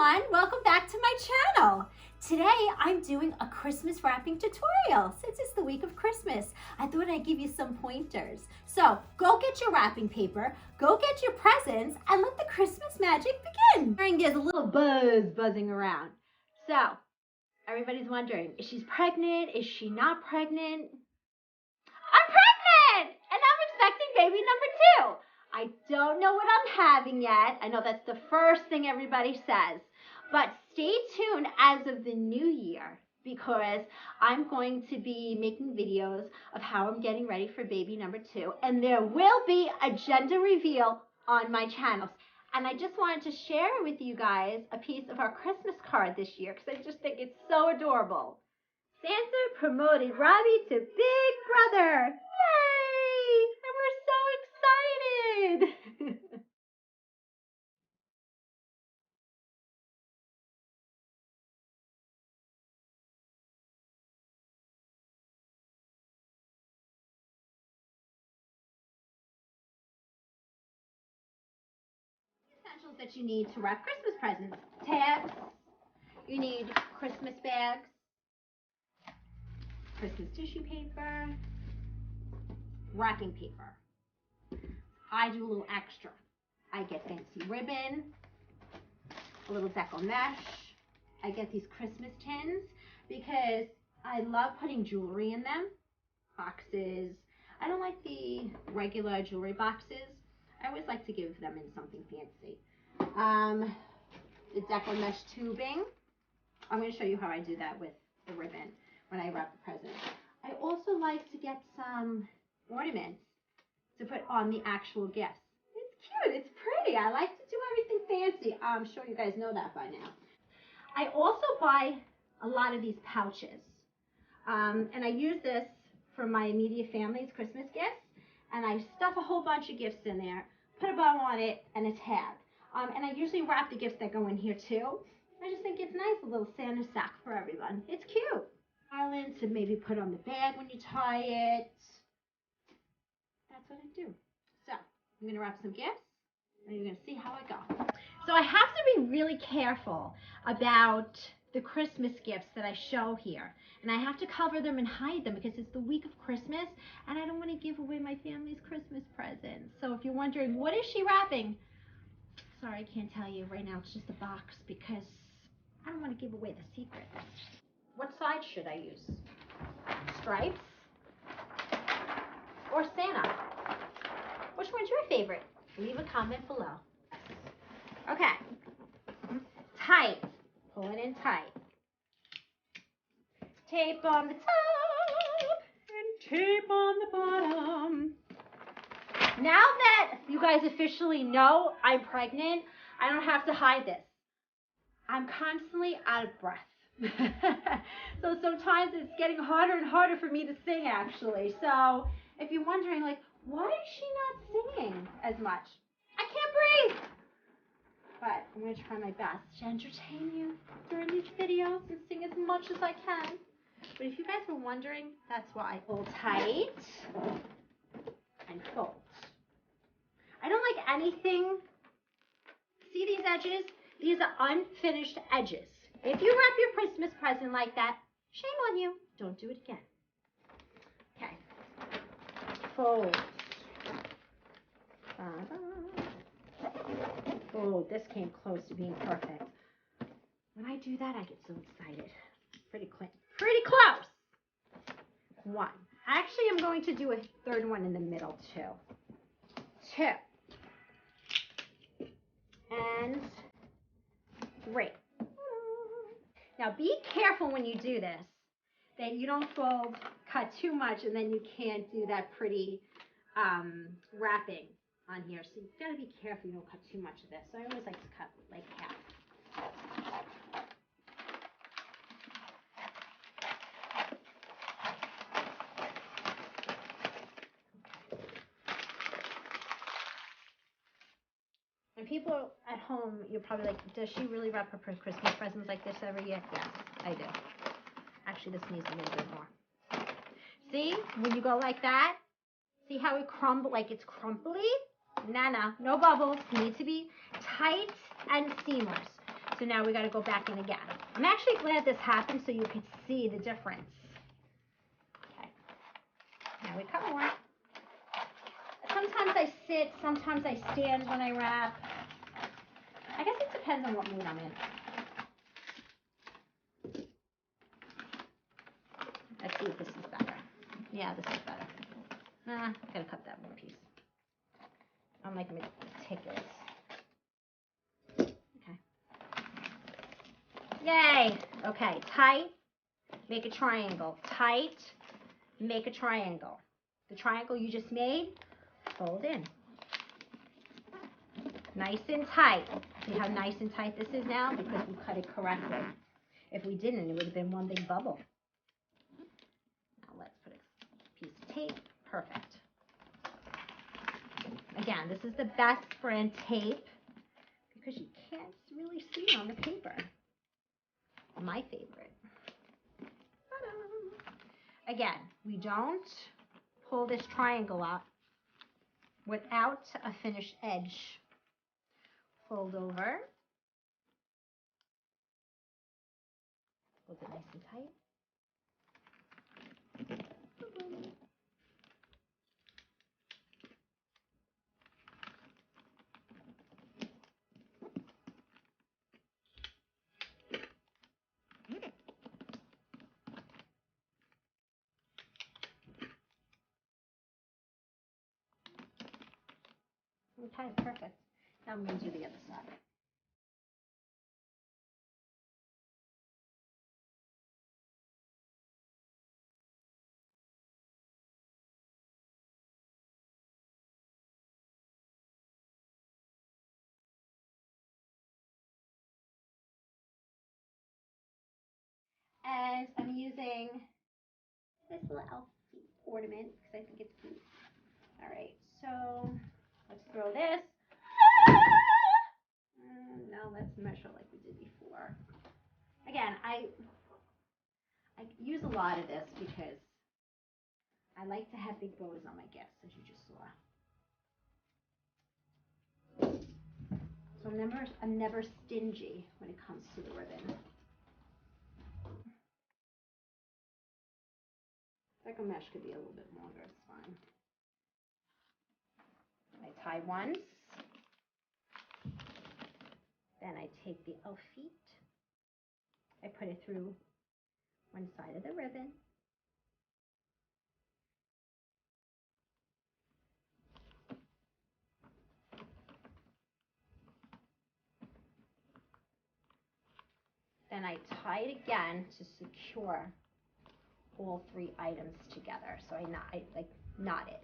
everyone, welcome back to my channel. Today I'm doing a Christmas wrapping tutorial. Since it's the week of Christmas, I thought I'd give you some pointers. So go get your wrapping paper, go get your presents, and let the Christmas magic begin. There's a little buzz buzzing around. So everybody's wondering, is she pregnant? Is she not pregnant? I'm pregnant and I'm expecting baby number 2. I don't know what I'm having yet. I know that's the first thing everybody says. But stay tuned as of the new year because I'm going to be making videos of how I'm getting ready for baby number 2. And there will be a gender reveal on my channel. And I just wanted to share with you guys a piece of our Christmas card this year because I just think it's so adorable. Santa promoted Robbie to Big Brother. Yay! And we're so excited! Essentials that you need to wrap Christmas presents. Tags. You need Christmas bags. Christmas tissue paper. Wrapping paper. I do a little extra. I get fancy ribbon. A little deco mesh. I get these Christmas tins because I love putting jewelry in them. Boxes. I don't like the regular jewelry boxes. I always like to give them in something fancy. The deco mesh tubing. I'm going to show you how I do that with the ribbon when I wrap the present. I also like to get some ornaments to put on the actual gifts. It's cute. It's pretty. I like to do everything fancy. I'm sure you guys know that by now. I also buy a lot of these pouches. And I use this for my immediate family's Christmas gifts. And I stuff a whole bunch of gifts in there, put a bow on it, and a tag. And I usually wrap the gifts that go in here too. I just think it's nice, a little Santa sack for everyone. It's cute. Garland to maybe put on the bag when you tie it. That's what I do. So I'm going to wrap some gifts, and you're going to see how I go. So I have to be really careful about the Christmas gifts that I show here. And I have to cover them and hide them because it's the week of Christmas and I don't want to give away my family's Christmas presents. So if you're wondering, what is she wrapping? Sorry, I can't tell you right now. It's just a box because I don't want to give away the secret. What side should I use? Stripes or Santa? Which one's your favorite? Leave a comment below. Okay. Tight. Pull it in tight. Tape on the top and tape on the bottom. Now that you guys officially know I'm pregnant, I don't have to hide this. I'm constantly out of breath. So sometimes it's getting harder and harder for me to sing actually. So if you're wondering like, why is she not singing as much? I can't breathe. But I'm going to try my best to entertain you during these videos and sing as much as I can. But if you guys were wondering, that's why. Hold tight and fold. I don't like anything. See these edges? These are unfinished edges. If you wrap your Christmas present like that, shame on you. Don't do it again. Okay. Fold. Oh, this came close to being perfect. When I do that, I get so excited. Pretty close. One. Actually, I'm going to do a third one in the middle, too. 2. And 3. Now, be careful when you do this, that you don't cut too much, and then you can't do that pretty wrapping on here. So you've got to be careful you don't cut too much of this. So I always like to cut like half. And people at home, you're probably like, does she really wrap her Christmas presents like this every year? Yes, I do. Actually, this needs a little bit more. See, when you go like that, see how it crumbles, like it's crumply? No bubbles. Need to be tight and seamless. So now we got to go back in again. I'm actually glad this happened so you could see the difference. Okay. Now we cut more. Sometimes I sit, sometimes I stand when I wrap. I guess it depends on what mood I'm in. Let's see if this is better. Yeah, this is better. Gotta cut that one piece. I'm like meticulous. Okay. Yay! Okay, tight, make a triangle. Tight, make a triangle. The triangle you just made, fold in. Nice and tight. See how nice and tight this is now? Because we cut it correctly. If we didn't, it would have been one big bubble. Now let's put a piece of tape. Perfect. Again, this is the best brand tape because you can't really see it on the paper. My favorite. Ta-da. Again, we don't pull this triangle out without a finished edge. Fold over. Hold it nice and tight. Okay, perfect. Now I'm going to do the other side. And I'm using this little elf ornament because I think it's cute. All right, so let's throw this. Now let's measure like we did before. Again, I use a lot of this because I like to have big bows on my gifts, as you just saw. So I'm never stingy when it comes to the ribbon. Deco mesh could be a little bit longer, it's fine. I tie once, then I take the elf feet, I put it through one side of the ribbon, then I tie it again to secure all three items together. So I knot it.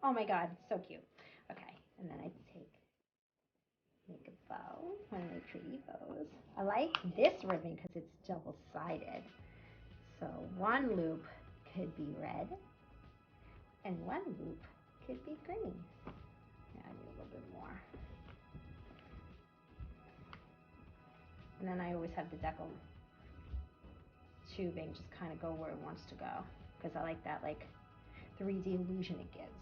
Oh my God, so cute. Okay, and then I make a bow, one of my pretty bows. I like this ribbon because it's double-sided. So one loop could be red, and one loop could be green. Yeah, I need a little bit more. And then I always have the deco tubing just kind of go where it wants to go because I like that 3D illusion it gives.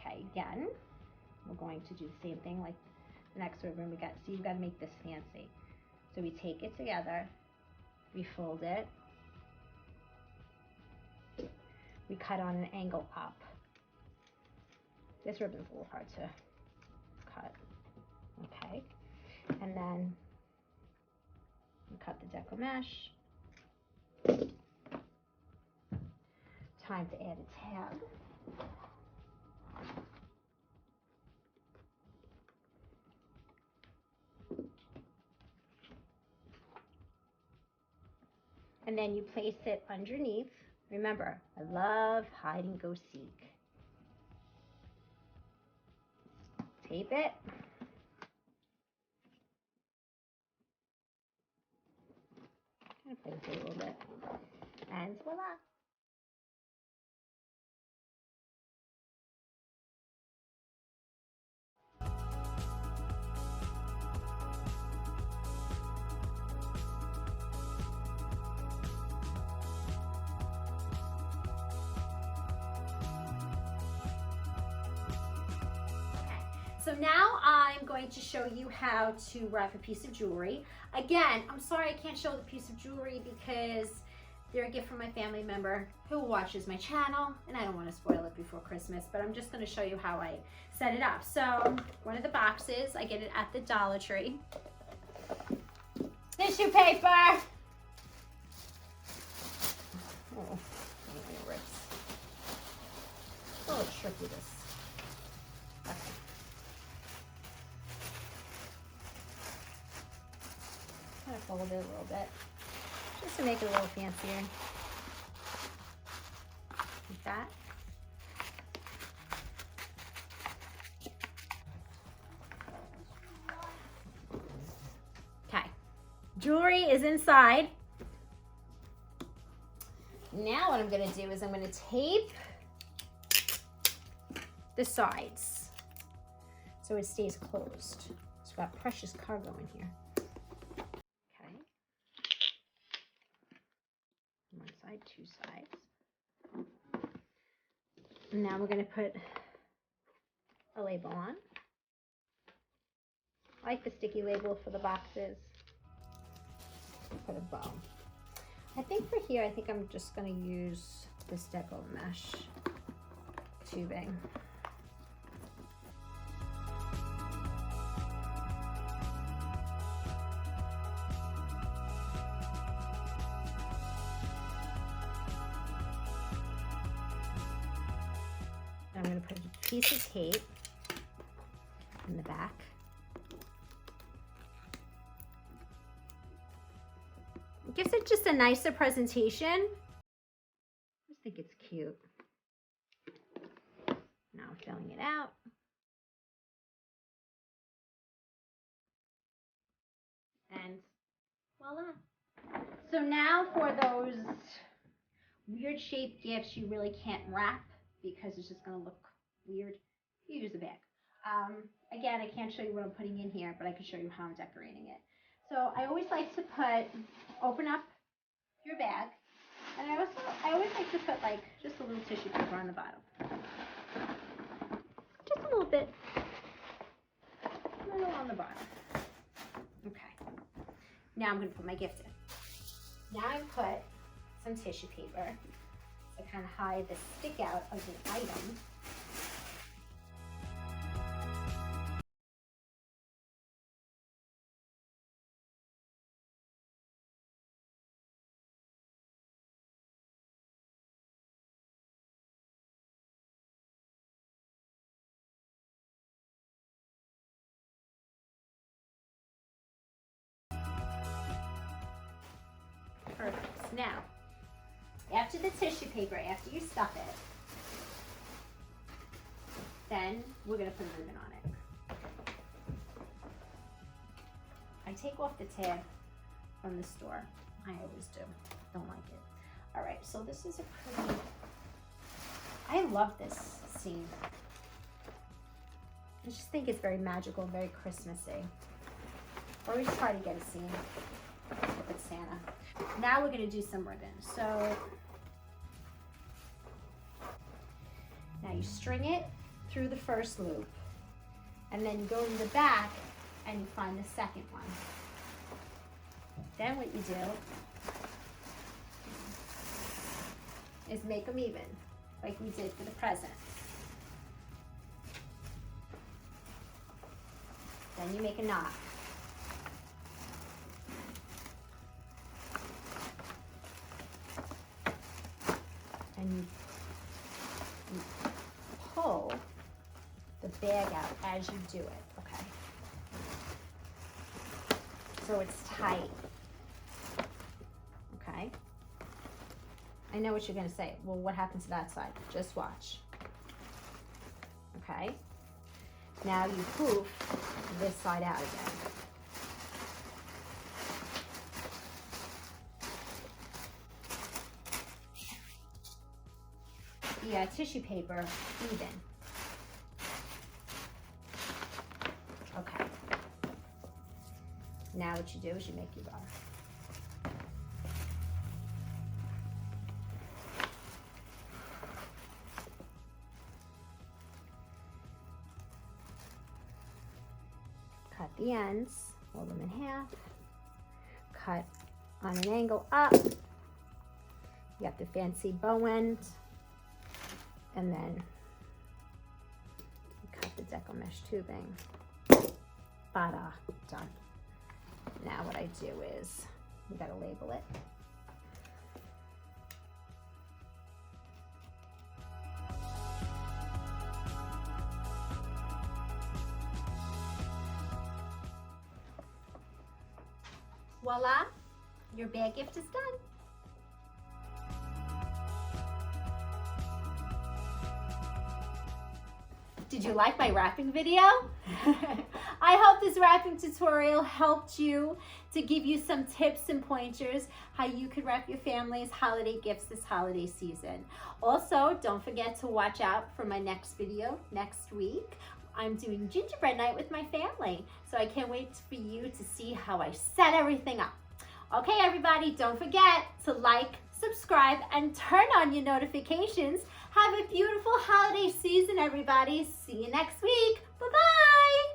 Okay, again, we're going to do the same thing like the next ribbon we got. See, you've got to make this fancy. So we take it together, we fold it, we cut on an angle up. This ribbon's a little hard to cut. Okay, and then we cut the deco mesh. Time to add a tab. And then you place it underneath. Remember, I love hide and go seek. Tape it. I'm gonna play with it a little bit. And voila. So now I'm going to show you how to wrap a piece of jewelry. Again, I'm sorry I can't show the piece of jewelry because they're a gift from my family member who watches my channel, and I don't want to spoil it before Christmas, but I'm just going to show you how I set it up. So one of the boxes, I get it at the Dollar Tree. Tissue paper. Oh, it rips. Oh, it's tricky, this. Okay. Kind of fold it a little bit, just to make it a little fancier. Like that. Okay, jewelry is inside. Now what I'm going to do is I'm going to tape the sides so it stays closed. It's got precious cargo in here. Okay. One side, two sides. And now we're going to put a label on. I like the sticky label for the boxes. Put a bow. I think for here, I think I'm just going to use this deco mesh tubing. I'm going to put a piece of tape in the back. It gives it just a nicer presentation. I just think it's cute. Now I'm filling it out. And voila. So now for those weird shaped gifts you really can't wrap because it's just going to look weird, you use a bag. Again, I can't show you what I'm putting in here, but I can show you how I'm decorating it. So I always like to open up your bag, and I always like to put like just a little tissue paper on the bottom. Just a little bit. A little on the bottom. Okay. Now I'm going to put my gift in. Now I put some tissue paper to kind of hide the stick out of the item. Perfect. Now, after the tissue paper, after you stuff it, then we're going to put a ribbon on it. I take off the tab from the store. I always do. Don't like it. All right, so this is a pretty, I love this scene. I just think it's very magical, very Christmassy. I always try to get a scene with Santa. Now we're going to do some ribbon. So now you string it through the first loop, and then you go to the back and you find the second one. Then what you do is make them even, like we did for the present. Then you make a knot. And you pull the bag out as you do it, okay? So it's tight, okay? I know what you're gonna say. Well, what happens to that side? Just watch, okay? Now you poof this side out again. The tissue paper even. Okay. Now what you do is you make your bow. the ends, fold them in half, cut on an angle up. You got the fancy bow end, and then you cut the deco mesh tubing. Bada, done. Now what I do is, you gotta label it. Voila, your bear gift is done. Did you like my wrapping video? I hope this wrapping tutorial helped you to give you some tips and pointers how you could wrap your family's holiday gifts this holiday season. Also, don't forget to watch out for my next video next week. I'm doing gingerbread night with my family, so I can't wait for you to see how I set everything up. Okay, everybody, don't forget to like, subscribe, and turn on your notifications. Have a beautiful holiday season, everybody. See you next week. Bye-bye.